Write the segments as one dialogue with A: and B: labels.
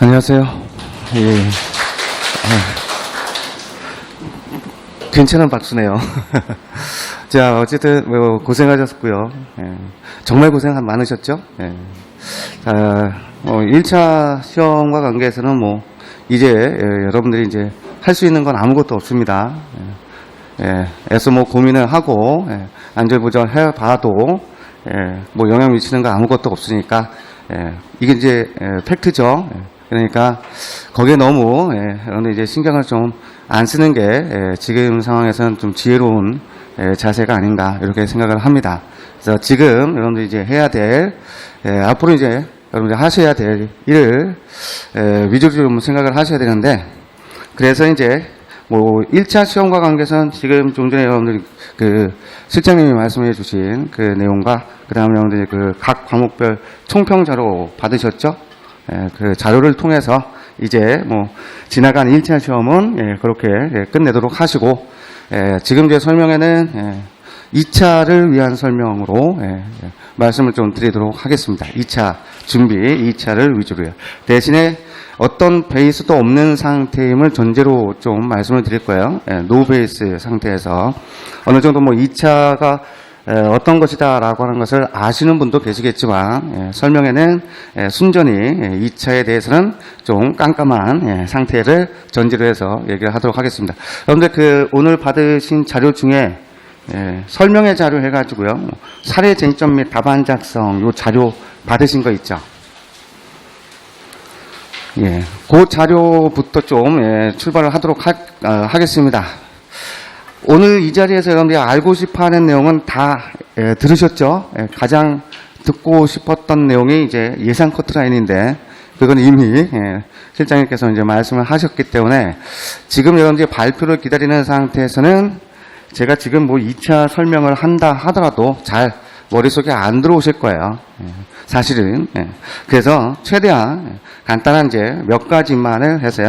A: 안녕하세요. 예. 괜찮은 박수네요. 자, 어쨌든 고생하셨고요. 예. 정말 고생 많으셨죠? 예. 자, 1차 시험과 관계해서는 이제 여러분들이 이제 할 수 있는 건 아무것도 없습니다. 애써 고민을 하고 안절부절 해봐도 영향 미치는 거 아무것도 없으니까 이게 이제 팩트죠. 그러니까 거기에 너무 여러분들 이제 신경을 좀 안 쓰는 게 지금 상황에서는 좀 지혜로운 자세가 아닌가 이렇게 생각을 합니다. 그래서 지금 여러분들 이제 해야 될 앞으로 이제 여러분들 하셔야 될 일을 위주로 좀 생각을 하셔야 되는데, 그래서 이제 1차 시험과 관계해서는 지금 좀 전에 여러분들이 그 실장님이 말씀해 주신 그 내용과 그 다음에 여러분들이 그 각 과목별 총평 자료 받으셨죠? 그 자료를 통해서 이제 지나간 1차 시험은 그렇게 끝내도록 하시고, 지금 제 설명에는 2차를 위한 설명으로 말씀을 좀 드리도록 하겠습니다. 2차 준비, 2차를 위주로요. 대신에 어떤 베이스도 없는 상태임을 전제로 좀 말씀을 드릴 거예요. 노 베이스 상태에서 어느 정도 2차가 어떤 것이다 라고 하는 것을 아시는 분도 계시겠지만, 설명에는 순전히 2차에 대해서는 좀 깜깜한 상태를 전제로 해서 얘기를 하도록 하겠습니다. 여러분들 오늘 받으신 자료 중에 설명의 자료 해가지고요, 사례 쟁점 및 답안 작성 요 자료 받으신 거 있죠? 그 자료부터 좀 출발을 하도록 하겠습니다. 오늘 이 자리에서 여러분들이 알고 싶어 하는 내용은 다 들으셨죠? 가장 듣고 싶었던 내용이 이제 예상 커트라인인데, 그건 이미 실장님께서 이제 말씀을 하셨기 때문에 지금 여러분들이 발표를 기다리는 상태에서는 제가 지금 2차 설명을 한다 하더라도 잘 머릿속에 안 들어오실 거예요. 사실은. 그래서 최대한 간단한 이제 몇 가지만을 해서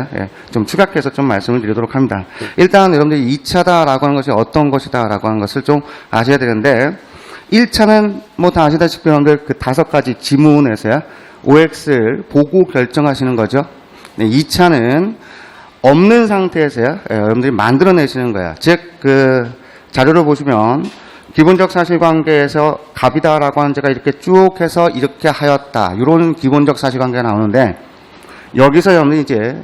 A: 좀 추각해서 좀 말씀을 드리도록 합니다. 일단 여러분들이 2차다라고 하는 것이 어떤 것이다라고 하는 것을 좀 아셔야 되는데, 1차는 다 아시다시피 여러분들 그 5가지 지문에서요, OX를 보고 결정하시는 거죠. 2차는 없는 상태에서요, 여러분들이 만들어내시는 거예요. 즉, 그 자료를 보시면 기본적 사실관계에서 갑이다라고 하는 제가 이렇게 쭉 해서 이렇게 하였다, 이런 기본적 사실관계가 나오는데, 여기서 여러분들이 이제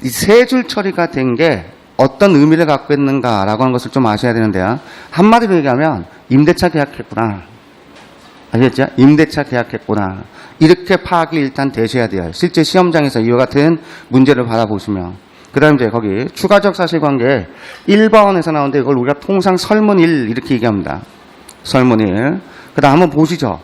A: 이 세 줄 처리가 된 게 어떤 의미를 갖고 있는가라고 하는 것을 좀 아셔야 되는데요. 한마디로 얘기하면 임대차 계약했구나, 아시겠죠? 임대차 계약했구나, 이렇게 파악이 일단 되셔야 돼요. 실제 시험장에서 이와 같은 문제를 받아보시면. 그 다음 이제 거기 추가적 사실관계 1번에서 나오는데, 이걸 우리가 통상 설문 1 이렇게 얘기합니다. 설문 1. 그 다음 한번 보시죠.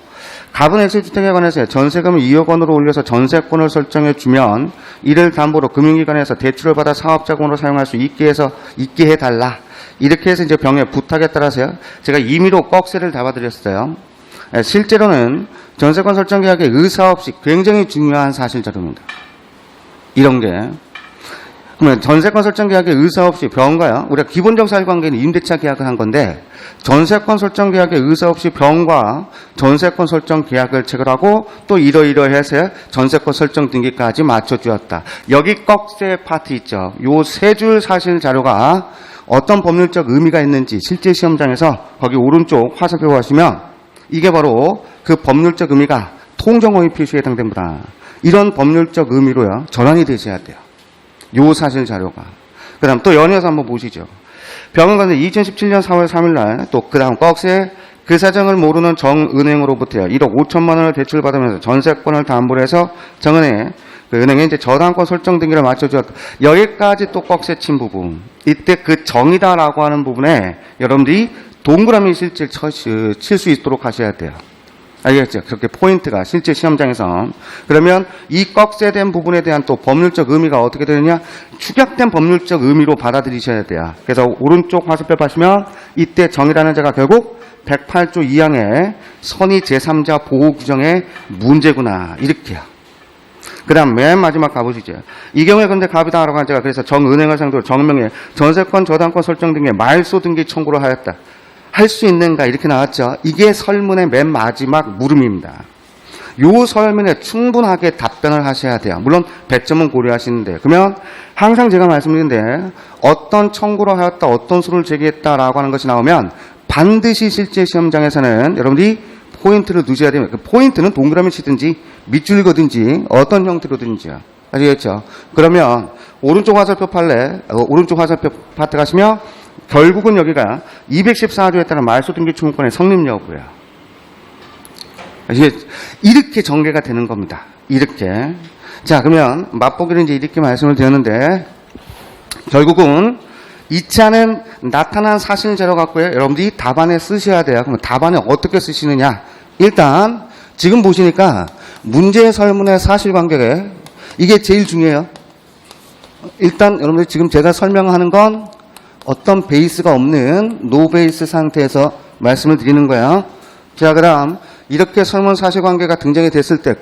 A: 갑은 X주택에 관해서 전세금을 2억 원으로 올려서 전세권을 설정해 주면 이를 담보로 금융기관에서 대출을 받아 사업자금으로 사용할 수 있게 해달라. 이렇게 해서 이제 병의 부탁에 따라서요, 제가 임의로 꺽쇠를 잡아드렸어요. 실제로는 전세권 설정 계약의 의사 없이 굉장히 중요한 사실 자료입니다. 이런 게. 그러면 전세권 설정 계약의 의사 없이 병가요, 우리가 기본적 사실관계는 임대차 계약을 한 건데, 전세권 설정 계약의 의사 없이 병과 전세권 설정 계약을 체결하고 또 이러이러해서 전세권 설정 등기까지 맞춰주었다. 여기 꺽쇠 파트 있죠. 요 세 줄 사실 자료가 어떤 법률적 의미가 있는지 실제 시험장에서 거기 오른쪽 화살표 보시면 이게 바로 그 법률적 의미가 통정허위 필수에 해당됩니다. 이런 법률적 의미로요, 전환이 되셔야 돼요. 요 사실 자료가. 그 다음 또 연이어서 한번 보시죠. 병원관은 2017년 4월 3일 날 또 그 다음 꺽쇠 그 사정을 모르는 정은행으로부터 1억 5천만 원을 대출받으면서 전세권을 담보로 해서 정은행 그 은행에 이제 저당권 설정 등기를 맞춰주었다. 여기까지 또 꺽쇠 친 부분. 이때 그 정이다라고 하는 부분에 여러분들이 동그라미 실질 칠 수 있도록 하셔야 돼요. 알겠죠? 그렇게 포인트가 실제 시험장에서. 그러면 이 꺽쇠된 부분에 대한 또 법률적 의미가 어떻게 되느냐? 축약된 법률적 의미로 받아들이셔야 돼요. 그래서 오른쪽 화살표 보시면 이때 정이라는 자가 결국 108조 2항의 선의 제3자 보호 규정의 문제구나, 이렇게요. 그 다음 맨 마지막 가보시죠. 이 경우에 근데 갑이다라고 한 제가 그래서 정은행을 상대로 정명에 전세권 저당권 설정 등의 말소 등기 청구를 하였다. 할 수 있는가, 이렇게 나왔죠. 이게 설문의 맨 마지막 물음입니다. 요 설문에 충분하게 답변을 하셔야 돼요. 물론 100점은 고려하시는데, 그러면 항상 제가 말씀드리는데 어떤 청구를 하였다, 어떤 수를 제기했다라고 하는 것이 나오면 반드시 실제 시험장에서는 여러분들이 포인트를 두셔야 됩니다. 그 포인트는 동그라미 치든지 밑줄 그든지 어떤 형태로든지요. 아시겠죠? 그러면 오른쪽 화살표 판례, 오른쪽 화살표 파트 가시면 결국은 여기가 214조에 따른 말소 등기 추문권의 성립 여부예요. 이렇게 전개가 되는 겁니다. 이렇게. 자, 그러면 맛보기를 이제 이렇게 말씀을 드렸는데, 결국은 2차는 나타난 사실 자료 갖고요. 여러분들이 답안에 쓰셔야 돼요. 그럼 답안에 어떻게 쓰시느냐? 일단, 지금 보시니까 문제 설문의 사실관계에 이게 제일 중요해요. 일단, 여러분들 지금 제가 설명하는 건 어떤 베이스가 없는 노베이스 상태에서 말씀을 드리는 거예요. 자, 그 다음, 이렇게 설문 사실관계가 등장이 됐을 때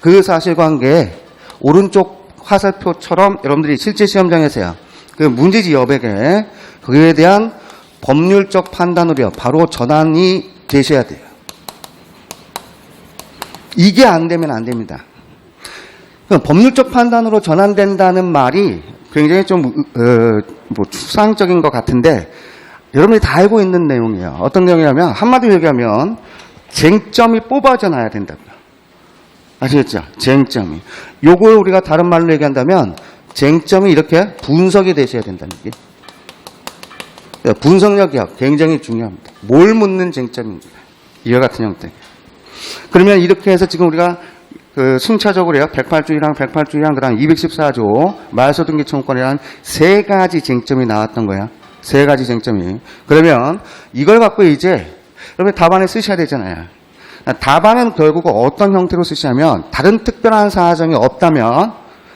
A: 그 사실관계에 오른쪽 화살표처럼 여러분들이 실제 시험장에서요. 그 문제지 여백에 그에 대한 법률적 판단으로요. 바로 전환이 되셔야 돼요. 이게 안 되면 안 됩니다. 법률적 판단으로 전환된다는 말이 굉장히 좀 추상적인 것 같은데 여러분이 다 알고 있는 내용이에요. 어떤 내용이냐면 한마디로 얘기하면 쟁점이 뽑아져 나야 된다고요. 아시겠죠? 쟁점이. 요걸 우리가 다른 말로 얘기한다면 쟁점이 이렇게 분석이 되셔야 된다는 게. 분석력이 굉장히 중요합니다. 뭘 묻는 쟁점입니다. 이와 같은 형태. 그러면 이렇게 해서 지금 우리가 그 순차적으로요. 108조이랑 108조이랑 그다음 214조 말소등기 청구권이라는 세 가지 쟁점이 나왔던 거야. 세 가지 쟁점이. 그러면 이걸 갖고 이제 여러분 답안에 쓰셔야 되잖아요. 답안은 결국 어떤 형태로 쓰시냐면 다른 특별한 사정이 없다면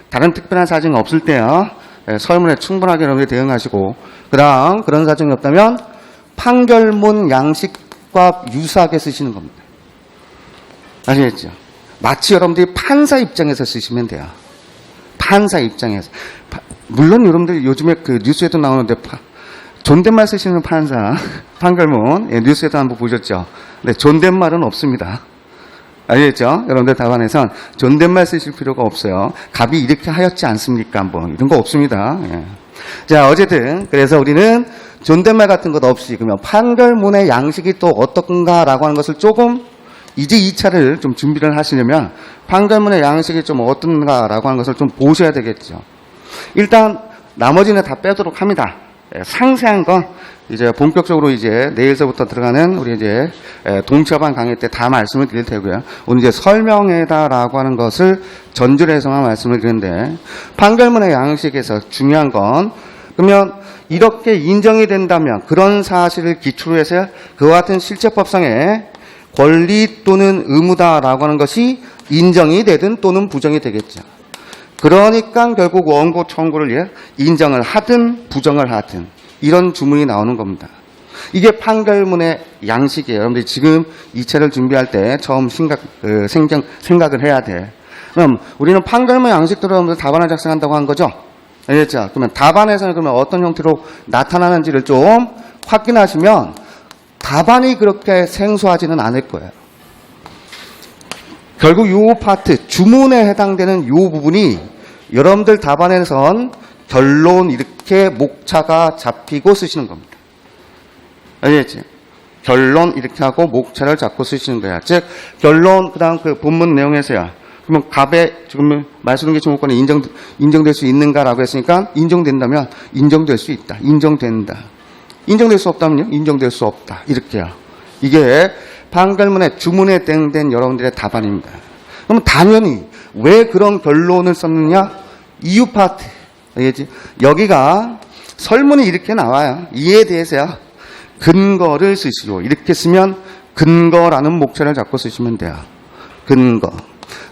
A: 다른 특별한 사정이 없을 때요. 설문에 충분하게 여러분들이 대응하시고 그다음 그런 사정이 없다면 판결문 양식과 유사하게 쓰시는 겁니다. 아시겠죠? 마치 여러분들이 판사 입장에서 쓰시면 돼요. 판사 입장에서. 물론 여러분들 요즘에 그 뉴스에도 나오는데 존댓말 쓰시는 판사, 판결문, 뉴스에도 한번 보셨죠? 네, 존댓말은 없습니다. 아시겠죠? 여러분들 답안에선 존댓말 쓰실 필요가 없어요. 갑이 이렇게 하였지 않습니까? 뭐, 이런 거 없습니다. 예. 자, 어쨌든, 그래서 우리는 존댓말 같은 것 없이, 그러면 판결문의 양식이 또 어떤가라고 하는 것을 조금, 이제 2차를 좀 준비를 하시려면, 판결문의 양식이 좀 어떤가라고 하는 것을 좀 보셔야 되겠죠. 일단, 나머지는 다 빼도록 합니다. 상세한 건 이제 본격적으로 이제 내일서부터 들어가는 우리 이제 동차반 강의 때 다 말씀을 드릴 테고요. 오늘 이제 설명회다라고 하는 것을 전제로 해서만 말씀을 드리는데 판결문의 양식에서 중요한 건 그러면 이렇게 인정이 된다면 그런 사실을 기초로 해서 그와 같은 실체법상의 권리 또는 의무다라고 하는 것이 인정이 되든 또는 부정이 되겠죠. 그러니까 결국 원고 청구를 인정을 하든 부정을 하든 이런 주문이 나오는 겁니다. 이게 판결문의 양식이에요. 여러분들이 지금 2차를 준비할 때 처음 생각을 해야 돼. 그럼 우리는 판결문 양식대로 여러분들 답안을 작성한다고 한 거죠? 알겠죠? 그러면 답안에서는 그러면 어떤 형태로 나타나는지를 좀 확인하시면 답안이 그렇게 생소하지는 않을 거예요. 결국 이 파트, 주문에 해당되는 이 부분이 여러분들 답안에선 결론 이렇게 목차가 잡히고 쓰시는 겁니다. 알겠지? 결론 이렇게 하고 목차를 잡고 쓰시는 거야. 즉, 결론, 그 다음 그 본문 내용에서야. 그러면 갑에 지금 말소등기 청구권이 인정될 수 있는가라고 했으니까 인정된다면 인정될 수 있다. 인정된다. 인정될 수 없다면요? 인정될 수 없다. 이렇게요. 이게 판결문의 주문에 해당된 여러분들의 답안입니다. 그럼 당연히 왜 그런 결론을 썼느냐? 이유 파트. 알겠지? 여기가 설문이 이렇게 나와요. 이에 대해서요. 근거를 쓰시오. 이렇게 쓰면 근거라는 목차를 잡고 쓰시면 돼요. 근거.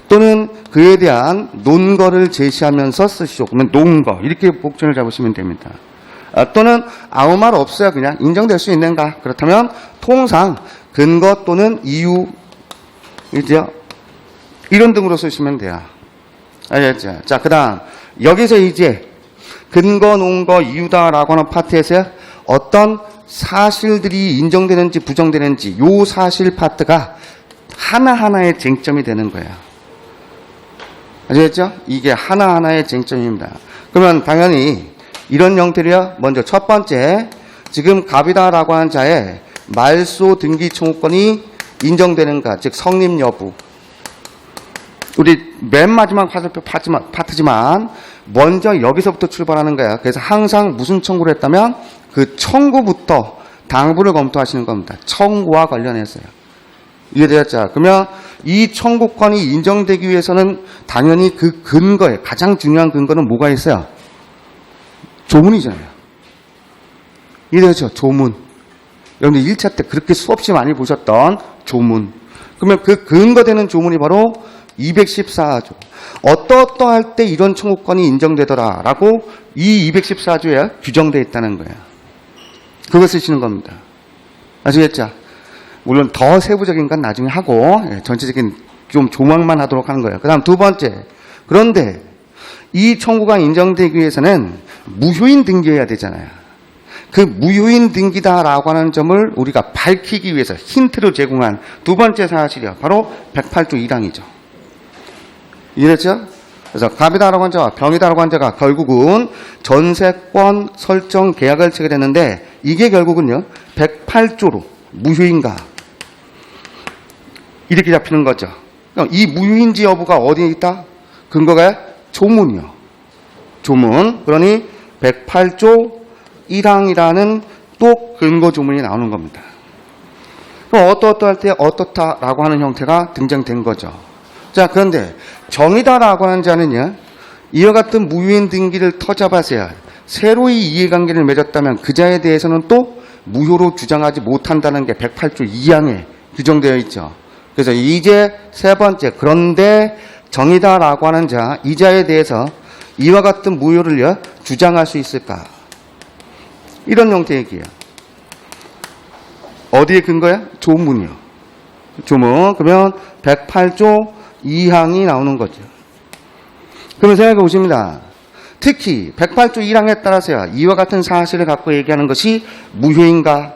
A: 또는 그에 대한 논거를 제시하면서 쓰시오. 그러면 논거. 이렇게 목차를 잡으시면 됩니다. 또는 아무 말 없어요. 그냥 인정될 수 있는가? 그렇다면 통상 근거 또는 이유 이제 이런 등으로 쓰시면 돼요. 알겠죠? 자, 그 다음 여기서 이제 근거, 논거, 이유다라고 하는 파트에서 어떤 사실들이 인정되는지 부정되는지 요 사실 파트가 하나하나의 쟁점이 되는 거예요. 아시겠죠? 이게 하나하나의 쟁점입니다. 그러면 당연히 이런 형태로요. 먼저 첫 번째, 지금 갑이다라고 하는 자의 말소 등기 청구권이 인정되는가, 즉 성립 여부. 우리 맨 마지막 화살표 파트지만 먼저 여기서부터 출발하는 거야. 그래서 항상 무슨 청구를 했다면 그 청구부터 당부를 검토하시는 겁니다. 청구와 관련해서요. 이해되었죠? 그러면 이 청구권이 인정되기 위해서는 당연히 그 근거에, 가장 중요한 근거는 뭐가 있어요? 조문이잖아요. 이해되죠? 조문. 여러분들 1차 때 그렇게 수없이 많이 보셨던 조문. 그러면 그 근거되는 조문이 바로 214조. 어떠할 때 이런 청구권이 인정되더라라고 이 214조에 규정되어 있다는 거예요. 그거 쓰시는 겁니다. 아시겠죠? 물론 더 세부적인 건 나중에 하고 전체적인 좀 조망만 하도록 하는 거예요. 그 다음 두 번째. 그런데 이 청구가 인정되기 위해서는 무효인 등기해야 되잖아요. 그 무효인 등기다라고 하는 점을 우리가 밝히기 위해서 힌트를 제공한 두 번째 사실이요. 바로 108조 1항이죠. 이해됐죠? 그래서 갑이다라고 한 자와 병이다라고 한 자가 결국은 전세권 설정 계약을 체결했는데 이게 결국은요. 108조로 무효인가 이렇게 잡히는 거죠. 이 무효인지 여부가 어디에 있다? 근거가 조문이요. 조문. 그러니 108조 1항이라는 또 근거 조문이 나오는 겁니다. 그럼 어떠할 때 어떻다라고 하는 형태가 등장된 거죠. 자, 그런데 정이다라고 하는 자는요. 이와 같은 무효인 등기를 터잡아서야 새로이 이해관계를 맺었다면 그 자에 대해서는 또 무효로 주장하지 못한다는 게 108조 2항에 규정되어 있죠. 그래서 이제 세 번째, 그런데 정이다라고 하는 자, 이 자에 대해서 이와 같은 무효를 주장할 수 있을까? 이런 형태의 얘기예요. 어디에 근거야? 조문이요. 조문. 그러면 108조 2항이 나오는 거죠. 그러면 생각해 보십니다. 특히 108조 1항에 따라서야 이와 같은 사실을 갖고 얘기하는 것이 무효인가?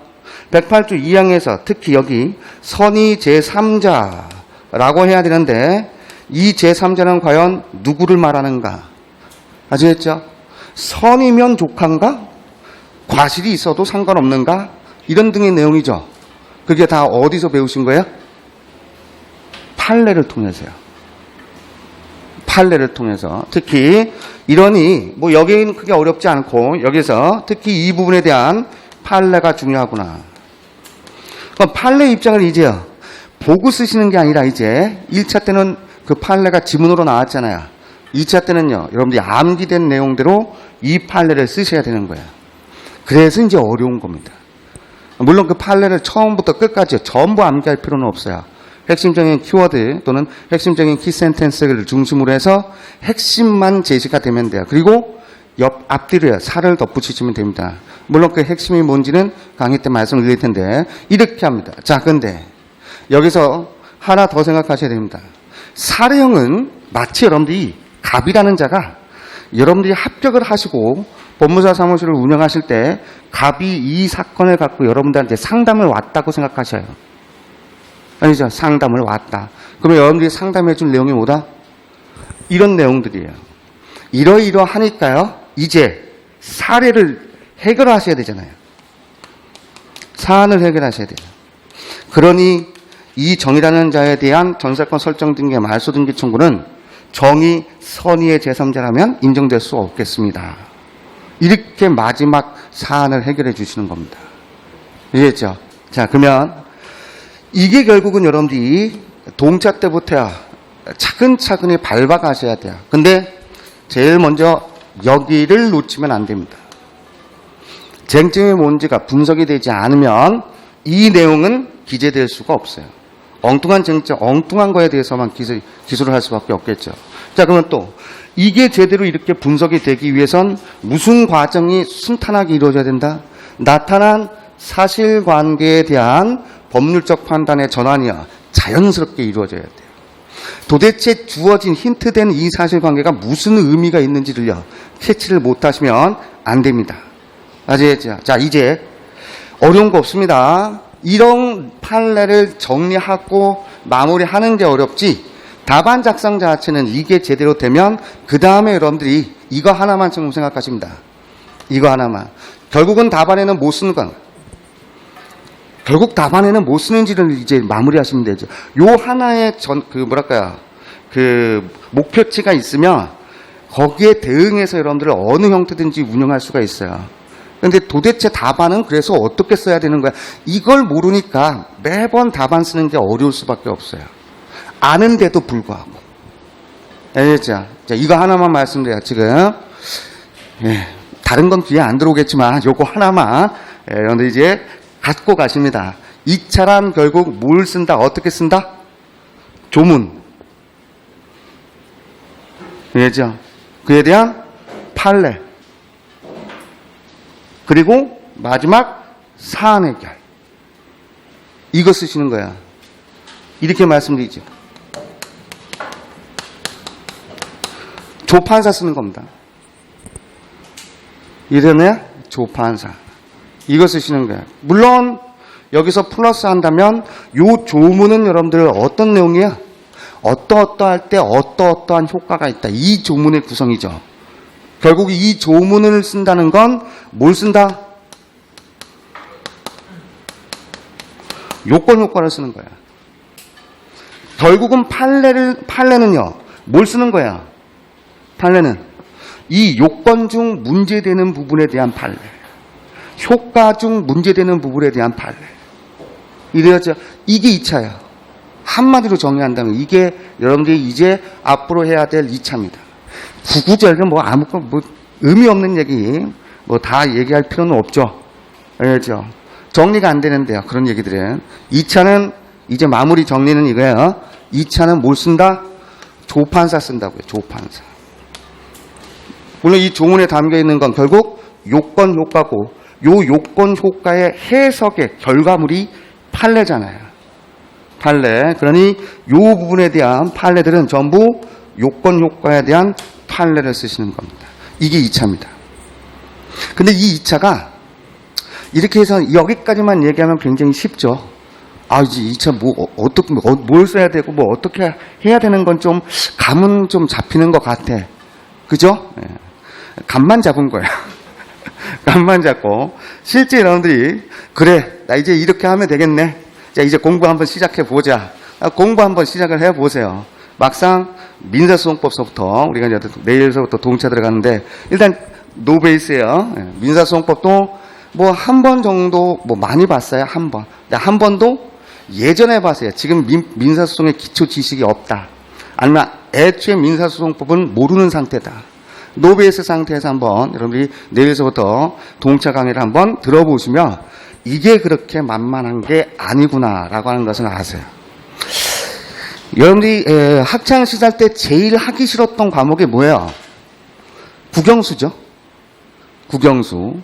A: 108조 2항에서 특히 여기 선의 제3자라고 해야 되는데 이 제3자는 과연 누구를 말하는가? 아시겠죠? 선이면 족한가? 과실이 있어도 상관없는가? 이런 등의 내용이죠. 그게 다 어디서 배우신 거예요? 판례를 통해서요. 판례를 통해서. 특히 이러니 뭐 여기는 크게 어렵지 않고 여기서 특히 이 부분에 대한 판례가 중요하구나. 그럼 판례 입장을 이제요. 보고 쓰시는 게 아니라 이제 1차 때는 그 판례가 지문으로 나왔잖아요. 2차 때는요. 여러분들이 암기된 내용대로 이 판례를 쓰셔야 되는 거예요. 그래서 이제 어려운 겁니다. 물론 그 판례를 처음부터 끝까지 전부 암기할 필요는 없어요. 핵심적인 키워드 또는 핵심적인 키센텐스를 중심으로 해서 핵심만 제시가 되면 돼요. 그리고 앞뒤로요. 살을 덧붙이시면 됩니다. 물론 그 핵심이 뭔지는 강의 때 말씀을 드릴 텐데 이렇게 합니다. 자, 근데 여기서 하나 더 생각하셔야 됩니다. 사례형은 마치 여러분들이 갑이라는 자가 여러분들이 합격을 하시고 법무사 사무실을 운영하실 때 갑이 이 사건을 갖고 여러분들한테 상담을 왔다고 생각하셔요. 아니죠. 상담을 왔다. 그러면 여러분들이 상담해 줄 내용이 뭐다? 이런 내용들이에요. 이러이러하니까요. 이제 사례를 해결하셔야 되잖아요. 사안을 해결하셔야 돼요. 그러니 이 정이라는 자에 대한 전세권 설정 등기 말소 등기 청구는 정이 선의의 제3자라면 인정될 수 없겠습니다. 이렇게 마지막 사안을 해결해 주시는 겁니다. 이해했죠? 자, 그러면 이게 결국은 여러분들이 동차 때부터야 차근차근히 밟아가셔야 돼요. 근데 제일 먼저 여기를 놓치면 안 됩니다. 쟁점이 뭔지가 분석이 되지 않으면 이 내용은 기재될 수가 없어요. 엉뚱한 쟁점, 엉뚱한 거에 대해서만 기술을 할 수밖에 없겠죠. 자, 그러면 또 이게 제대로 이렇게 분석이 되기 위해선 무슨 과정이 순탄하게 이루어져야 된다? 나타난 사실관계에 대한 법률적 판단의 전환이야 자연스럽게 이루어져야 돼요. 도대체 주어진 힌트된 이 사실관계가 무슨 의미가 있는지를요 캐치를 못하시면 안 됩니다. 아시겠죠? 자, 이제 어려운 거 없습니다. 이런 판례를 정리하고 마무리하는 게 어렵지 답안 작성 자체는 이게 제대로 되면 그 다음에 여러분들이 이거 하나만 좀 생각하십니다. 이거 하나만. 결국은 답안에는 못 쓰는 건 결국 답안에는 못 쓰는지를 이제 마무리하시면 되죠. 요 하나의 목표치가 있으면 거기에 대응해서 여러분들을 어느 형태든지 운영할 수가 있어요. 근데 도대체 답안은 그래서 어떻게 써야 되는 거야? 이걸 모르니까 매번 답안 쓰는 게 어려울 수밖에 없어요. 아는데도 불구하고. 알겠죠? 자, 이거 하나만 말씀드려요, 지금. 예, 다른 건 귀에 안 들어오겠지만 요거 하나만 여러분들 이제 갖고 가십니다. 2차란 결국 뭘 쓴다? 어떻게 쓴다? 조문. 알겠죠? 그에 대한 판례. 그리고 마지막 사안 해결. 이거 쓰시는 거야. 이렇게 말씀드리죠. 조판사 쓰는 겁니다. 이러네 조판사. 이거 쓰시는 거야. 물론 여기서 플러스 한다면 요 조문은 여러분들 어떤 내용이야? 어떠어떠할 때 어떠어떠한 효과가 있다. 이 조문의 구성이죠. 결국 이 조문을 쓴다는 건 뭘 쓴다? 요건 효과를 쓰는 거야. 결국은 판례는요. 뭘 쓰는 거야? 판례는 이 요건 중 문제되는 부분에 대한 판례. 효과 중 문제되는 부분에 대한 판례. 이래야죠. 이게 2차야. 한마디로 정리한다면 이게 여러분들이 이제 앞으로 해야 될 2차입니다. 구구절절 아무것도 의미 없는 얘기 다 얘기할 필요는 없죠. 알겠죠? 정리가 안 되는데요. 그런 얘기들은. 2차는 이제 마무리 정리는 이거예요. 2차는 뭘 쓴다? 조판사 쓴다고요. 조판사. 물론 이 조문에 담겨 있는 건 결국 요건 효과고 요 요건 효과의 해석의 결과물이 판례잖아요. 판례. 그러니 요 부분에 대한 판례들은 전부 요건 효과에 대한 판례를 쓰시는 겁니다. 이게 2차입니다. 근데 이 2차가 이렇게 해서 여기까지만 얘기하면 굉장히 쉽죠. 이제 2차 뭘 써야 되고 어떻게 해야 되는 건 좀 감은 좀 잡히는 것 같아. 그죠? 네. 감만 잡은 거야. 감만 잡고 실제 여러분들이 그래 나 이제 이렇게 하면 되겠네. 자 이제 공부 한번 시작해 보자. 공부 한번 시작을 해 보세요. 막상 민사소송법서부터 우리가 이제 내일서부터 동차 들어가는데 일단 노베이스예요. 민사소송법도 한 번 정도 많이 봤어요. 한 번. 한 번도 예전에 봤어요. 지금 민사소송의 기초 지식이 없다. 아니면 애초에 민사소송법은 모르는 상태다. 노베이스 상태에서 한번 여러분들이 내일서부터 동차 강의를 한번 들어보시면 이게 그렇게 만만한 게 아니구나라고 하는 것을 아세요. 여러분들이 학창시절 때 제일 하기 싫었던 과목이 뭐예요? 국영수죠. 국영수.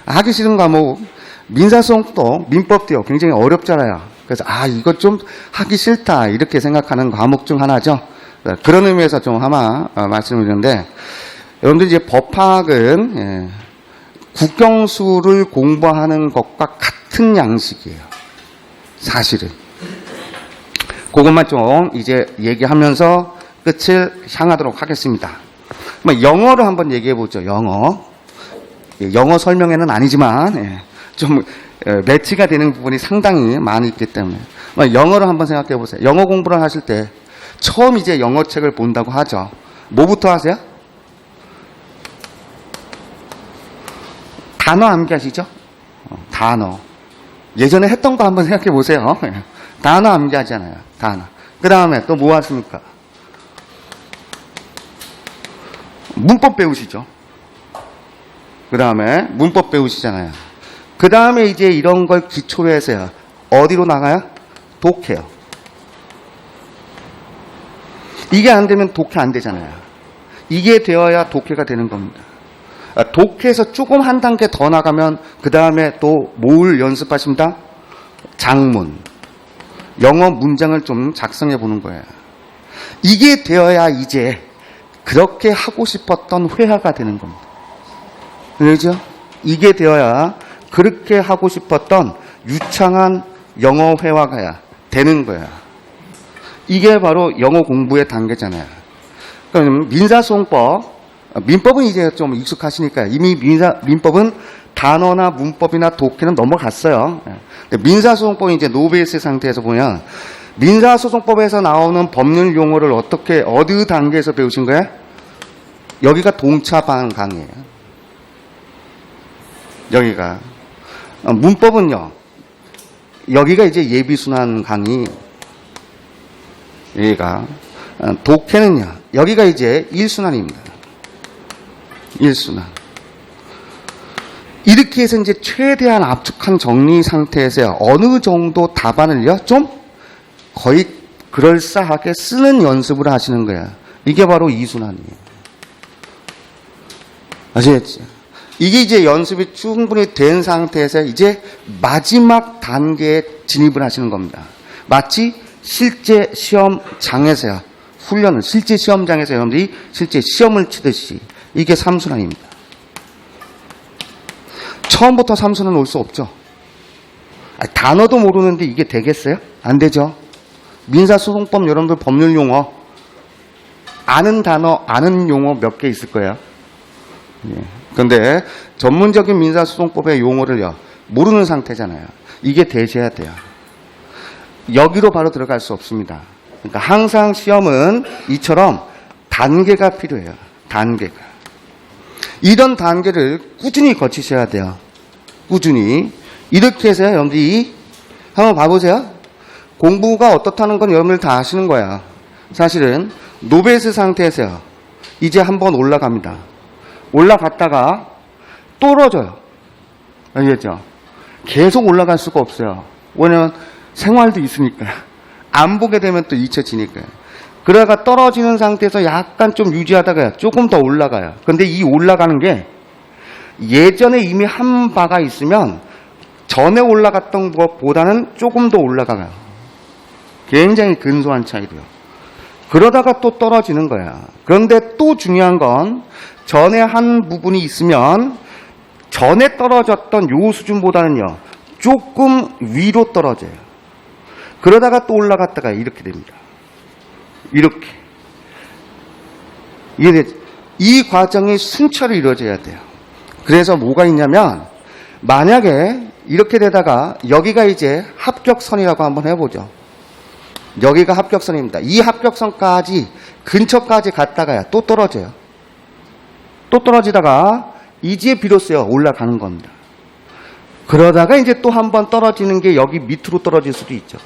A: 하기 싫은 과목 민사소송도 민법도요. 굉장히 어렵잖아요. 그래서 이것 좀 하기 싫다 이렇게 생각하는 과목 중 하나죠. 그런 의미에서 좀 아마 말씀을 드리는데 여러분들 이제 법학은 국영수를 공부하는 것과 같은 양식이에요. 사실은. 그것만 좀 이제 얘기하면서 끝을 향하도록 하겠습니다. 영어를 한번 얘기해 보죠. 영어 설명회는 아니지만 좀 매치가 되는 부분이 상당히 많이 있기 때문에 영어를 한번 생각해 보세요. 영어 공부를 하실 때 처음 이제 영어책을 본다고 하죠. 뭐부터 하세요? 단어 암기하시죠? 단어. 예전에 했던 거 한번 생각해 보세요. 단어 암기하잖아요. 단어. 그 다음에 또 뭐 하십니까? 문법 배우시죠. 그 다음에 문법 배우시잖아요. 그 다음에 이제 이런 걸 기초로 해서요. 어디로 나가요? 독해요. 이게 안 되면 독해 안 되잖아요. 이게 되어야 독해가 되는 겁니다. 독해에서 조금 한 단계 더 나가면 그 다음에 또 뭘 연습하십니다? 장문. 영어 문장을 좀 작성해 보는 거예요. 이게 되어야 이제 그렇게 하고 싶었던 회화가 되는 겁니다. 그렇죠? 이게 되어야 그렇게 하고 싶었던 유창한 영어 회화가 되는 거야. 이게 바로 영어 공부의 단계잖아요. 그럼 민사소송법, 민법은 이제 좀 익숙하시니까 이미 민법은 단어나 문법이나 독해는 넘어갔어요. 민사소송법이 이제 노베이스 상태에서 보면 민사소송법에서 나오는 법률 용어를 어느 단계에서 배우신 거예요? 여기가 동차반 강의예요. 여기가. 문법은요, 여기가 이제 예비순환 강의. 여기가. 독해는요, 여기가 이제 1순환입니다. 1순환. 이렇게 해서 이제 최대한 압축한 정리 상태에서 어느 정도 답안을요, 좀 거의 그럴싸하게 쓰는 연습을 하시는 거야. 이게 바로 2순환이에요. 아시겠죠? 이게 이제 연습이 충분히 된 상태에서 이제 마지막 단계에 진입을 하시는 겁니다. 마치 실제 시험장에서요, 훈련을, 실제 시험장에서 여러분들이 실제 시험을 치듯이 이게 3순환입니다. 처음부터 3순환 올 수 없죠. 단어도 모르는데 이게 되겠어요? 안 되죠. 민사소송법 여러분들 법률 용어 아는 단어, 아는 용어 몇 개 있을 거예요. 그런데 전문적인 민사소송법의 용어를요, 모르는 상태잖아요. 이게 되셔야 돼요. 여기로 바로 들어갈 수 없습니다. 그러니까 항상 시험은 이처럼 단계가 필요해요. 단계가. 이런 단계를 꾸준히 거치셔야 돼요. 꾸준히. 이렇게 해서 여러분들이 한번 봐보세요. 공부가 어떻다는 건 여러분들 다 아시는 거야. 사실은 노베이스 상태에서요, 이제 한번 올라갑니다. 올라갔다가 떨어져요. 아시겠죠? 계속 올라갈 수가 없어요. 왜냐면 생활도 있으니까요. 안 보게 되면 또 잊혀지니까요. 그러다가 떨어지는 상태에서 약간 좀 유지하다가 조금 더 올라가요. 근데 이 올라가는 게 예전에 이미 한 바가 있으면 전에 올라갔던 것보다는 조금 더 올라가요. 굉장히 근소한 차이로요. 그러다가 또 떨어지는 거야. 그런데 또 중요한 건 전에 한 부분이 있으면 전에 떨어졌던 요 수준보다는요, 조금 위로 떨어져요. 그러다가 또 올라갔다가 이렇게 됩니다. 이렇게. 이 과정이 순차로 이루어져야 돼요. 그래서 뭐가 있냐면, 만약에 이렇게 되다가 여기가 이제 합격선이라고 한번 해보죠. 여기가 합격선입니다. 이 합격선까지 근처까지 갔다가야 또 떨어져요. 또 떨어지다가 이제 비로소 올라가는 겁니다. 그러다가 이제 또 한 번 떨어지는 게 여기 밑으로 떨어질 수도 있죠.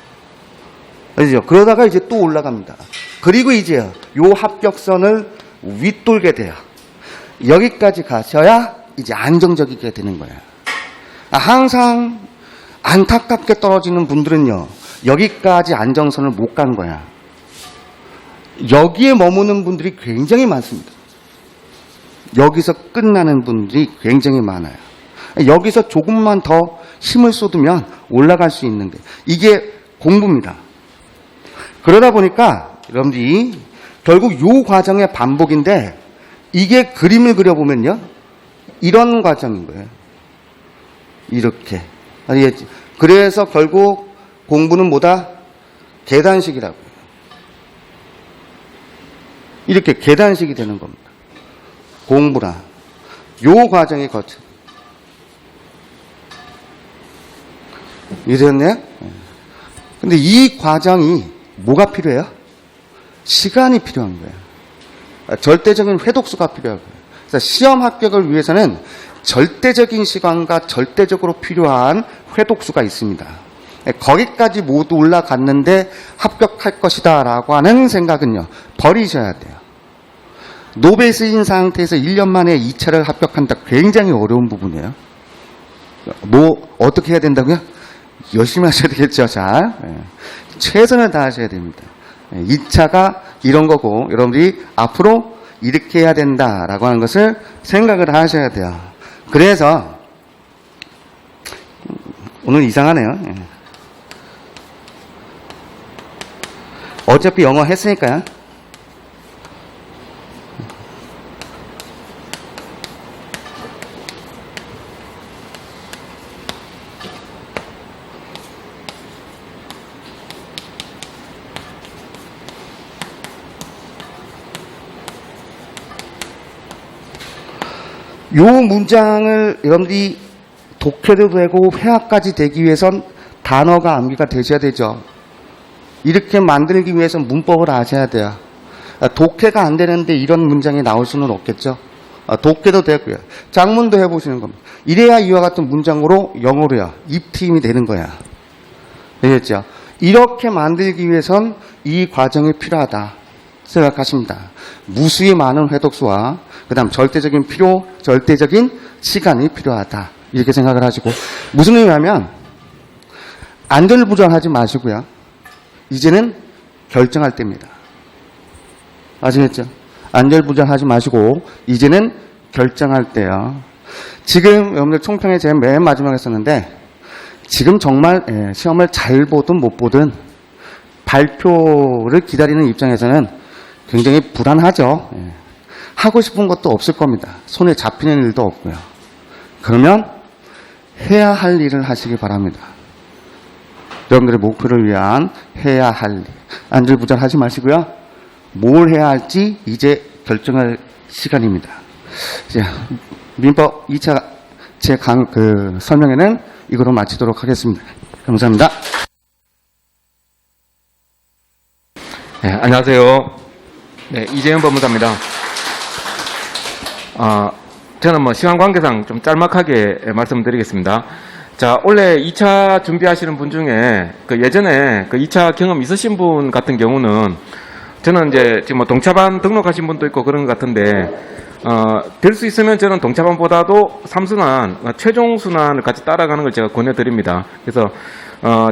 A: 그렇죠? 그러다가 이제 또 올라갑니다. 그리고 이제 요 합격선을 윗돌게 돼요. 여기까지 가셔야 이제 안정적이게 되는 거예요. 항상 안타깝게 떨어지는 분들은요, 여기까지 안정선을 못 간 거야. 여기에 머무는 분들이 굉장히 많습니다. 여기서 끝나는 분들이 굉장히 많아요. 여기서 조금만 더 힘을 쏟으면 올라갈 수 있는데, 이게 공부입니다. 그러다 보니까 여러분들이 결국 이 과정의 반복인데, 이게 그림을 그려보면요, 이런 과정인 거예요. 이렇게. 아시겠지? 그래서 결국 공부는 뭐다? 계단식이라고. 이렇게 계단식이 되는 겁니다. 공부라. 요 과정이 거쳐. 이해되셨나요? 근데 이 과정이 뭐가 필요해요? 시간이 필요한 거예요. 절대적인 회독수가 필요한 거예요. 그래서 시험 합격을 위해서는 절대적인 시간과 절대적으로 필요한 회독수가 있습니다. 거기까지 모두 올라갔는데 합격할 것이다 라고 하는 생각은요, 버리셔야 돼요. 노베이스인 상태에서 1년 만에 2차를 합격한다, 굉장히 어려운 부분이에요. 뭐 어떻게 해야 된다고요? 열심히 하셔야 되겠죠. 잘 최선을 다하셔야 됩니다. 2차가 이런 거고, 여러분들이 앞으로 이렇게 해야 된다라고 하는 것을 생각을 하셔야 돼요. 그래서 오늘 이상하네요. 어차피 영어 했으니까요. 요 문장을 여러분들이 독해도 되고 회화까지 되기 위해선 단어가 암기가 되셔야 되죠. 이렇게 만들기 위해서 문법을 아셔야 돼요. 독해가 안 되는데 이런 문장이 나올 수는 없겠죠. 독해도 되고요. 작문도 해보시는 겁니다. 이래야 이와 같은 문장으로 영어로요. 입팀이 되는 거야. 되겠죠? 이렇게 만들기 위해선 이 과정이 필요하다 생각하십니다. 무수히 많은 회독수와 그 다음 절대적인 시간이 필요하다. 이렇게 생각을 하시고, 무슨 의미냐면 안절부절하지 마시고요. 이제는 결정할 때입니다. 아시겠죠? 안절부절하지 마시고 이제는 결정할 때요. 지금 여러분들 총평에 제가 맨 마지막에 썼는데, 지금 정말 시험을 잘 보든 못 보든 발표를 기다리는 입장에서는 굉장히 불안하죠. 하고 싶은 것도 없을 겁니다. 손에 잡히는 일도 없고요. 그러면 해야 할 일을 하시기 바랍니다. 여러분들의 목표를 위한 해야 할 일. 안절부절하지 마시고요. 뭘 해야 할지 이제 결정할 시간입니다. 이제 민법 2차 제 설명회는 이거로 마치도록 하겠습니다. 감사합니다.
B: 네, 안녕하세요. 네, 이재현 법무사입니다. 저는 시간 관계상 좀 짤막하게 말씀드리겠습니다. 자, 원래 2차 준비하시는 분 중에 예전에 2차 경험 있으신 분 같은 경우는 저는 이제 지금 동차반 등록하신 분도 있고 그런 것 같은데, 될 수 있으면 저는 동차반보다도 3순환, 최종 순환을 같이 따라가는 걸 제가 권해드립니다. 그래서,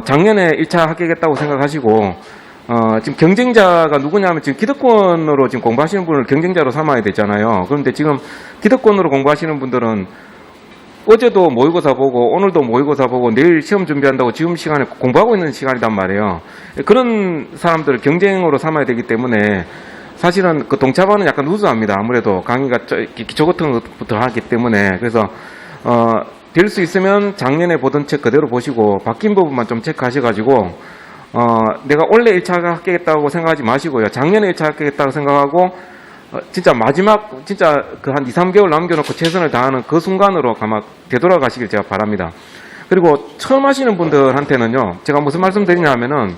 B: 작년에 1차 합격했다고 생각하시고, 지금 경쟁자가 누구냐면 지금 기득권으로 지금 공부하시는 분을 경쟁자로 삼아야 되잖아요. 그런데 지금 기득권으로 공부하시는 분들은 어제도 모의고사 보고 오늘도 모의고사 보고 내일 시험 준비한다고 지금 시간에 공부하고 있는 시간이란 말이에요. 그런 사람들을 경쟁으로 삼아야 되기 때문에 사실은 동차반은 약간 우수합니다. 아무래도 강의가 기초 같은 것부터 하기 때문에. 그래서 될 수 있으면 작년에 보던 책 그대로 보시고 바뀐 부분만 좀 체크하셔가지고 내가 원래 1차 합격했다고 생각하지 마시고요. 작년에 1차 합격했다고 생각하고 진짜 마지막 진짜 한 2, 3개월 남겨놓고 최선을 다하는 그 순간으로 아마 되돌아가시길 제가 바랍니다. 그리고 처음 하시는 분들한테는요, 제가 무슨 말씀 드리냐면은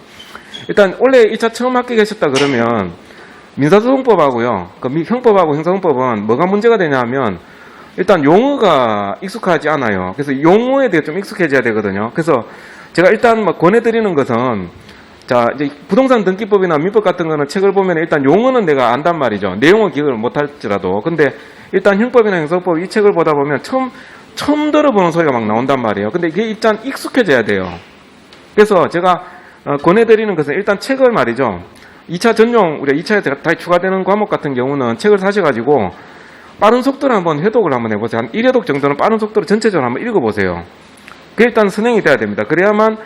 B: 일단 원래 1차 처음 합격하셨다 그러면 민사소송법하고요, 형법하고 형사소송법은 뭐가 문제가 되냐면 일단 용어가 익숙하지 않아요. 그래서 용어에 대해 좀 익숙해져야 되거든요. 그래서 제가 일단 권해드리는 것은, 자, 이제 부동산 등기법이나 민법 같은 거는 책을 보면 일단 용어는 내가 안단 말이죠. 내용은 기억을 못할지라도. 근데 일단 형법이나 형사법 이 책을 보다 보면 처음 들어보는 소리가 막 나온단 말이에요. 근데 이게 일단 익숙해져야 돼요. 그래서 제가 권해드리는 것은 일단 책을 말이죠. 2차 전용, 우리가 2차에 다시 추가되는 과목 같은 경우는 책을 사셔가지고 빠른 속도로 한번 회독을 한번 해보세요. 한 1회독 정도는 빠른 속도로 전체적으로 한번 읽어보세요. 그게 일단 선행이 돼야 됩니다. 그래야만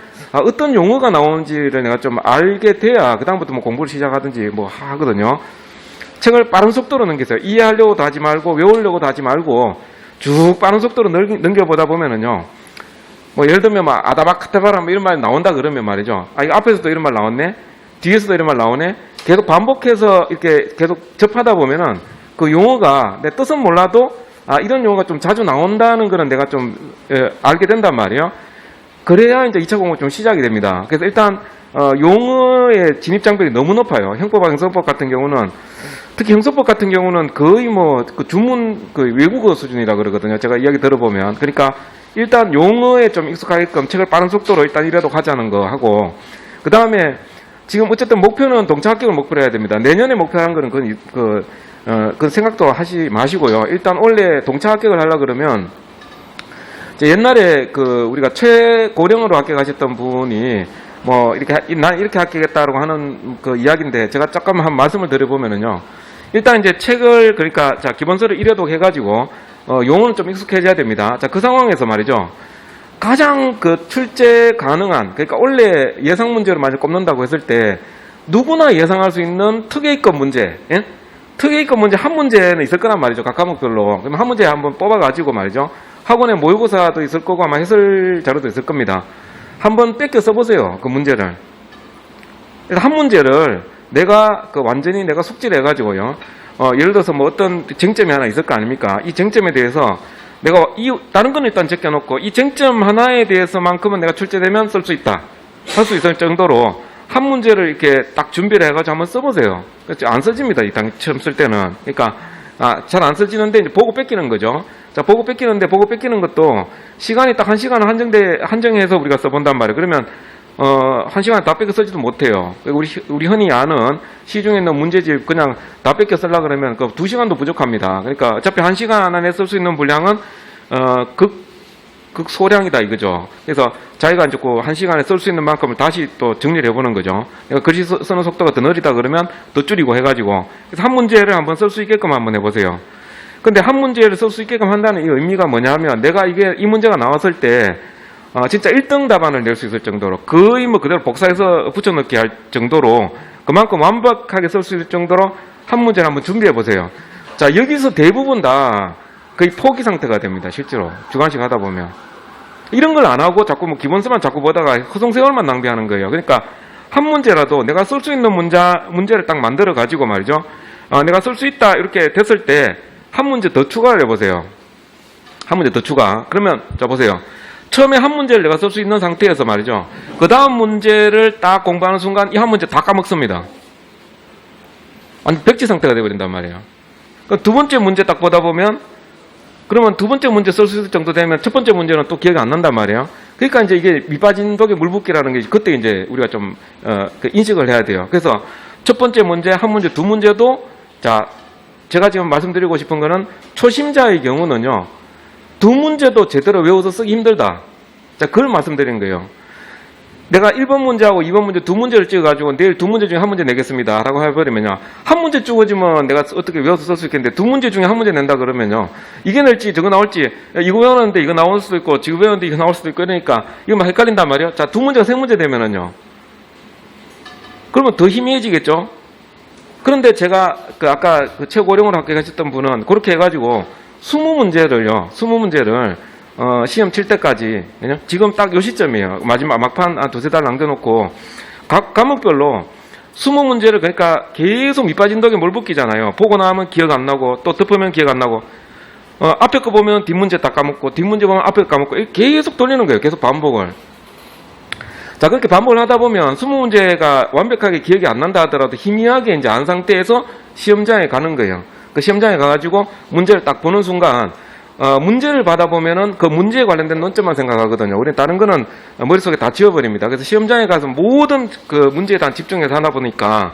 B: 어떤 용어가 나오는지를 내가 좀 알게 돼야 그다음부터 뭐 공부를 시작하든지 뭐 하거든요. 책을 빠른 속도로 넘기세요. 이해하려고도 하지 말고 외우려고도 하지 말고 쭉 빠른 속도로 넘겨보다 보면은요. 뭐 예를 들면 막 아다바카타바라 뭐 이런 말 나온다 그러면 말이죠. 이거 앞에서도 이런 말 나왔네. 뒤에서도 이런 말 나오네. 계속 반복해서 이렇게 계속 접하다 보면은 그 용어가 내 뜻은 몰라도 이런 용어가 좀 자주 나온다는 거는 내가 좀 알게 된단 말이에요. 그래야 이제 2차 공부 좀 시작이 됩니다. 그래서 일단 용어의 진입 장벽이 너무 높아요. 형법과 형사법 같은 경우는, 특히 형사법 같은 경우는 거의 뭐 주문 외국어 수준이라 그러거든요. 제가 이야기 들어보면. 그러니까 일단 용어에 좀 익숙하게끔 책을 빠른 속도로 일단 이래도 가자는 거 하고, 그 다음에 지금 어쨌든 목표는 동차 합격을 목표로 해야 됩니다. 내년에 목표하는 거는 그 생각도 하지 마시고요. 일단 원래 동차 합격을 하려고 그러면 옛날에 우리가 최고령으로 합격하셨던 분이 뭐 난 이렇게 합격했다라고 하는 그 이야기인데, 제가 잠깐만 한 말씀을 드려보면은요. 일단 이제 책을 자 기본서를 1회독 해가지고 용어는 좀 익숙해져야 됩니다. 자, 그 상황에서 말이죠. 가장 출제 가능한, 그러니까 원래 예상 문제로 만약 꼽는다고 했을 때 누구나 예상할 수 있는 특혜이권 문제, 예? 특혜이권 문제 한 문제는 있을 거란 말이죠. 각 과목별로. 그럼 한 문제 한번 뽑아가지고 말이죠. 학원에 모의고사도 있을 거고 아마 해설 자료도 있을 겁니다. 한번 뺏겨 써보세요. 그 문제를. 한 문제를 내가 완전히 내가 숙지를 해가지고요. 예를 들어서 뭐 어떤 쟁점이 하나 있을 거 아닙니까? 이 쟁점에 대해서 내가 다른 건 일단 제껴놓고 이 쟁점 하나에 대해서만큼은 내가 출제되면 쓸 수 있다. 할 수 있을 정도로 한 문제를 이렇게 딱 준비를 해가지고 한번 써보세요. 그렇지? 안 써집니다. 처음 쓸 때는. 그러니까, 잘 안 써지는데 이제 보고 뺏기는 거죠. 자, 보고 뺏기는데 보고 뺏기는 것도 시간이 딱 1시간 한정해서 우리가 써본단 말이에요. 그러면, 1시간에 다 뺏겨 쓰지도 못해요. 우리 흔히 아는 시중에 있는 문제집 그냥 다 뺏겨 쓰려고 그러면 그 2시간도 부족합니다. 그러니까 어차피 1시간 안에 쓸 수 있는 분량은, 극소량이다 이거죠. 그래서 자기가 이제 그 1시간에 쓸 수 있는 만큼을 다시 또 정리를 해보는 거죠. 그러니까 글씨 쓰는 속도가 더 느리다 그러면 더 줄이고 해가지고 그래서 한 문제를 한번 쓸 수 있게끔 한번 해보세요. 근데 한 문제를 쓸 수 있게끔 한다는 이 의미가 뭐냐면 내가 이 문제가 나왔을 때 진짜 1등 답안을 낼 수 있을 정도로 거의 뭐 그대로 복사해서 붙여넣기 할 정도로 그만큼 완벽하게 쓸 수 있을 정도로 한 문제를 한번 준비해 보세요. 자, 여기서 대부분 다 거의 포기 상태가 됩니다. 실제로 주관식 하다 보면 이런 걸 안 하고 자꾸 뭐 기본서만 자꾸 보다가 허송세월만 낭비하는 거예요. 그러니까 한 문제라도 내가 쓸 수 있는 문제를 딱 만들어 가지고 말이죠. 내가 쓸 수 있다 이렇게 됐을 때 한 문제 더 추가를 해보세요. 한 문제 더 추가. 그러면 자 보세요. 처음에 한 문제를 내가 쓸 수 있는 상태에서 말이죠. 그 다음 문제를 딱 공부하는 순간 이 한 문제 다 까먹습니다. 완전 백지 상태가 되어버린단 말이에요. 그러니까 두 번째 문제 딱 보다 보면 그러면 두 번째 문제 쓸 수 있을 정도 되면 첫 번째 문제는 또 기억이 안 난단 말이에요. 그러니까 이제 이게 밑빠진 독에 물 붓기라는 게 그때 이제 우리가 좀 인식을 해야 돼요. 그래서 첫 번째 문제, 한 문제, 두 문제도 자 제가 지금 말씀드리고 싶은 거는 초심자의 경우는요. 두 문제도 제대로 외워서 쓰기 힘들다. 자 그걸 말씀드린 거예요. 내가 1번 문제하고 2번 문제 두 문제를 찍어가지고 내일 두 문제 중에 한 문제 내겠습니다. 라고 해버리면요. 한 문제 찍어지면 내가 어떻게 외워서 쓸 수 있겠는데 두 문제 중에 한 문제 낸다 그러면요. 이게 낼지 저거 나올지 이거 외웠는데 이거 나올 수도 있고 지금 외웠는데 이거 나올 수도 있고 그러니까 이거 막 헷갈린단 말이에요. 자, 두 문제가 세 문제 되면은요. 그러면 더 희미해지겠죠. 그런데 제가 아까 최고령으로 합격하셨던 분은 그렇게 해가지고 20문제를요. 20문제를 시험 칠 때까지, 지금 딱 요 시점이에요. 마지막 막판 한 두세 달 남겨놓고, 각 과목별로 20문제를 그러니까 계속 밑빠진 독에 물 붓기잖아요. 보고 나면 기억 안 나고, 또 덮으면 기억 안 나고, 앞에 거 보면 뒷문제 다 까먹고, 뒷문제 보면 앞에 거 까먹고, 계속 돌리는 거예요. 계속 반복을. 자, 그렇게 반복을 하다 보면 20문제가 완벽하게 기억이 안 난다 하더라도 희미하게 이제 안 상태에서 시험장에 가는 거예요. 그 시험장에 가가지고 문제를 딱 보는 순간, 문제를 받아보면은 그 문제에 관련된 논점만 생각하거든요. 우리는 다른 거는 머릿속에 다 지워버립니다. 그래서 시험장에 가서 모든 그 문제에 대한 집중해서 하다 보니까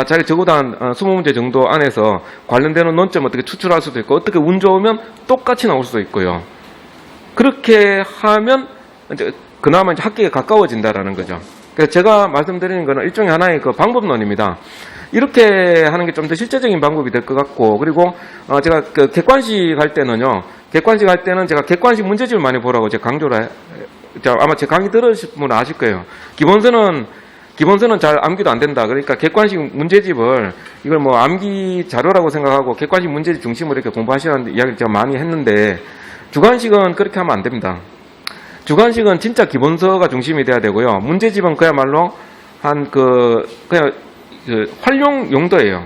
B: 자기 적어도 한 20문제 정도 안에서 관련되는 논점 어떻게 추출할 수도 있고 어떻게 운 좋으면 똑같이 나올 수도 있고요. 그렇게 하면 이제 그나마 이제 합격에 가까워진다라는 거죠. 그래서 제가 말씀드리는 거는 일종의 하나의 그 방법론입니다. 이렇게 하는 게 좀 더 실제적인 방법이 될 것 같고, 그리고 제가 그 객관식 할 때는요, 객관식 할 때는 제가 객관식 문제집을 많이 보라고 제가 강조를 아마 제 강의 들으신 분은 아실 거예요. 기본서는 잘 암기도 안 된다. 그러니까 객관식 문제집을 이걸 뭐 암기 자료라고 생각하고 객관식 문제집 중심으로 이렇게 공부하시라는 이야기를 제가 많이 했는데, 주관식은 그렇게 하면 안 됩니다. 주관식은 진짜 기본서가 중심이 돼야 되고요. 문제집은 그야말로 그냥 활용 용도예요.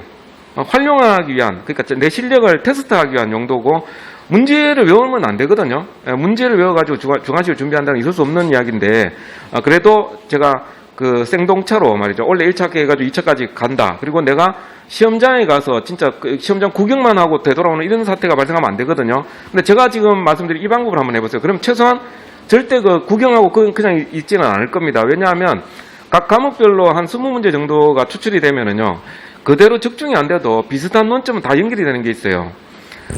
B: 활용하기 위한, 그러니까 내 실력을 테스트하기 위한 용도고, 문제를 외우면 안 되거든요. 문제를 외워가지고 주관식을 준비한다는 있을 수 없는 이야기인데, 그래도 제가 그 생동차로 말이죠. 원래 1차 합격해가지고 2차까지 간다. 그리고 내가 시험장에 가서 진짜 시험장 구경만 하고 되돌아오는 이런 사태가 발생하면 안 되거든요. 근데 제가 지금 말씀드린 이 방법을 한번 해보세요. 그럼 최소한 절대 그 구경하고 그냥 있지는 않을 겁니다. 왜냐하면 각 과목별로 한 20문제 정도가 추출이 되면은요, 그대로 적중이 안 돼도 비슷한 논점은 다 연결이 되는 게 있어요.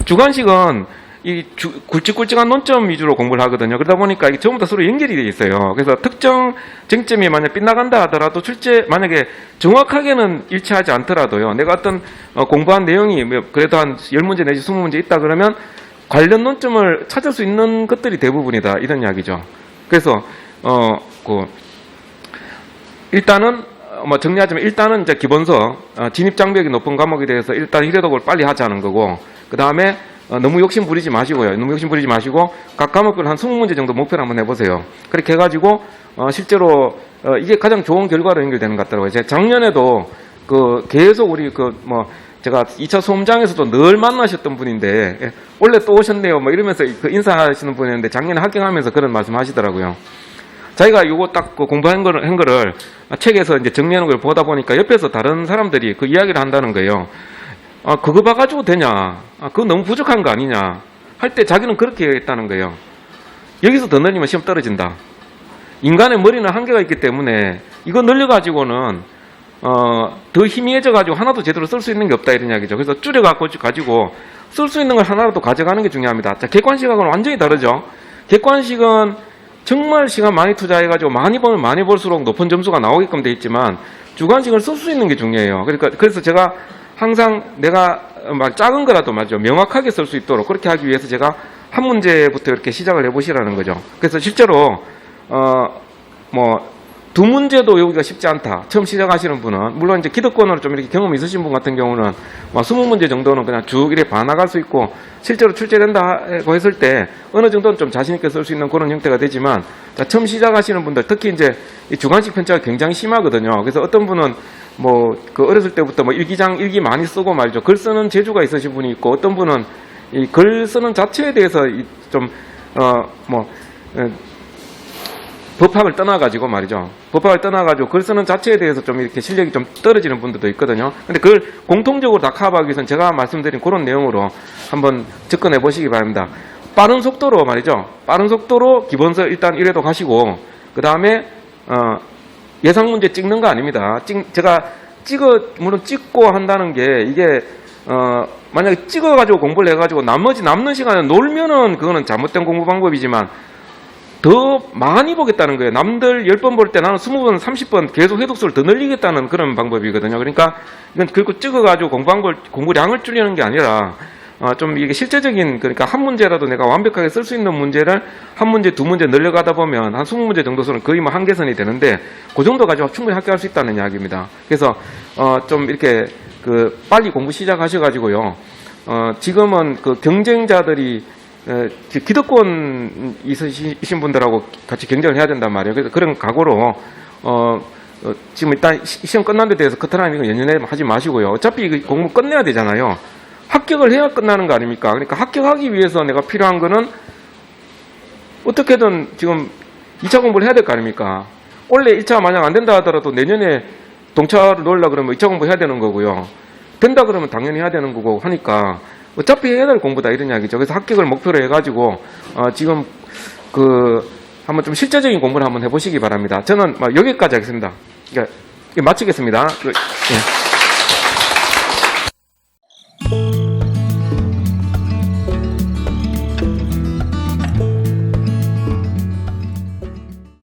B: 주관식은 이 굵직굵직한 논점 위주로 공부를 하거든요. 그러다 보니까 이게 전부 다 서로 연결이 돼 있어요. 그래서 특정 쟁점이 만약 빗나간다 하더라도 실제 만약에 정확하게는 일치하지 않더라도요, 내가 어떤 공부한 내용이 그래도 한 10문제 내지 20문제 있다 그러면 관련 논점을 찾을 수 있는 것들이 대부분이다. 이런 이야기죠. 그래서 일단은 정리하자면 일단은 이제 기본서 진입 장벽이 높은 과목에 대해서 일단 희례독을 빨리 하자는 거고, 그 다음에 너무 욕심 부리지 마시고요. 너무 욕심 부리지 마시고 각 과목별 한 20문제 정도 목표를 한번 해보세요. 그렇게 해가지고 실제로 이게 가장 좋은 결과로 연결되는 것 같더라고요. 제가 작년에도 계속 우리 제가 2차 수험장에서도 늘 만나셨던 분인데, 예, 원래 또 오셨네요. 뭐 이러면서 그 인사하시는 분이었는데 작년에 합격하면서 그런 말씀 하시더라고요. 자기가 요거 딱 그 공부한 거를 책에서 이제 정리하는 걸 보다 보니까 옆에서 다른 사람들이 그 이야기를 한다는 거예요. 그거 봐가지고 되냐? 그거 너무 부족한 거 아니냐? 할 때 자기는 그렇게 했다는 거예요. 여기서 더 늘리면 시험 떨어진다. 인간의 머리는 한계가 있기 때문에 이거 늘려가지고는 더 희미해져가지고 하나도 제대로 쓸 수 있는 게 없다 이런 이야기죠. 그래서 줄여가지고 쓸 수 있는 걸 하나라도 가져가는 게 중요합니다. 자, 객관식하고는 완전히 다르죠. 객관식은 정말 시간 많이 투자해가지고 많이 보면 많이 볼수록 높은 점수가 나오게끔 돼 있지만 주관식을 쓸 수 있는 게 중요해요. 그래서 제가 항상 내가 작은 거라도 말이죠. 명확하게 쓸 수 있도록 그렇게 하기 위해서 제가 한 문제부터 이렇게 시작을 해보시라는 거죠. 그래서 실제로 두 문제도 여기가 쉽지 않다. 처음 시작하시는 분은 물론 이제 기득권으로 좀 이렇게 경험이 있으신 분 같은 경우는 20문제 정도는 그냥 쭉 이렇게 봐나갈 수 있고 실제로 출제된다고 했을 때 어느 정도는 좀 자신 있게 쓸 수 있는 그런 형태가 되지만 자, 처음 시작하시는 분들 특히 이제 이 주관식 편차가 굉장히 심하거든요. 그래서 어떤 분은 그 어렸을 때부터 일기 많이 쓰고 말이죠. 글 쓰는 재주가 있으신 분이 있고 어떤 분은 이 글 쓰는 자체에 대해서 좀 법학을 떠나가지고 말이죠. 법학을 떠나가지고 글 쓰는 자체에 대해서 좀 이렇게 실력이 좀 떨어지는 분들도 있거든요. 근데 그걸 공통적으로 다 커버하기 위해서는 제가 말씀드린 그런 내용으로 한번 접근해 보시기 바랍니다. 빠른 속도로 말이죠. 빠른 속도로 기본서 일단 1회도 가시고, 그 다음에, 예상 문제 찍는 거 아닙니다. 제가 물론 찍고 한다는 게 이게, 만약에 찍어가지고 공부를 해가지고 남는 시간에 놀면은 그거는 잘못된 공부 방법이지만 더 많이 보겠다는 거예요. 남들 10번 볼 때 나는 20번, 30번 계속 회독수를 더 늘리겠다는 그런 방법이거든요. 그러니까 이건 결국 찍어가지고 공부량을 줄이는 게 아니라 좀 이게 실제적인, 그러니까 한 문제라도 내가 완벽하게 쓸 수 있는 문제를 한 문제, 두 문제 늘려가다 보면 한 20문제 정도 수는 거의 한계선이 되는데 그 정도 가지고 충분히 합격할 수 있다는 이야기입니다. 그래서 좀 이렇게 빨리 공부 시작하셔가지고요. 지금은 그 경쟁자들이 기득권 있으신 분들하고 같이 경쟁을 해야 된단 말이에요. 그래서 그런 각오로 지금 일단 시험 끝난 데 대해서 커트라인을 연연해 하지 마시고요. 어차피 공부 끝내야 되잖아요. 합격을 해야 끝나는 거 아닙니까? 그러니까 합격하기 위해서 내가 필요한 거는 어떻게든 지금 2차 공부를 해야 될 거 아닙니까? 원래 1차 만약 안 된다 하더라도 내년에 동차를 놓으려고 그러면 2차 공부 해야 되는 거고요. 된다 그러면 당연히 해야 되는 거고 하니까 어차피 해야 될 공부다 이런 이야기죠. 그래서 합격을 목표로 해가지고 지금 한번 좀 실제적인 공부를 한번 해보시기 바랍니다. 저는 여기까지 하겠습니다. 그러니까 마치겠습니다. 예.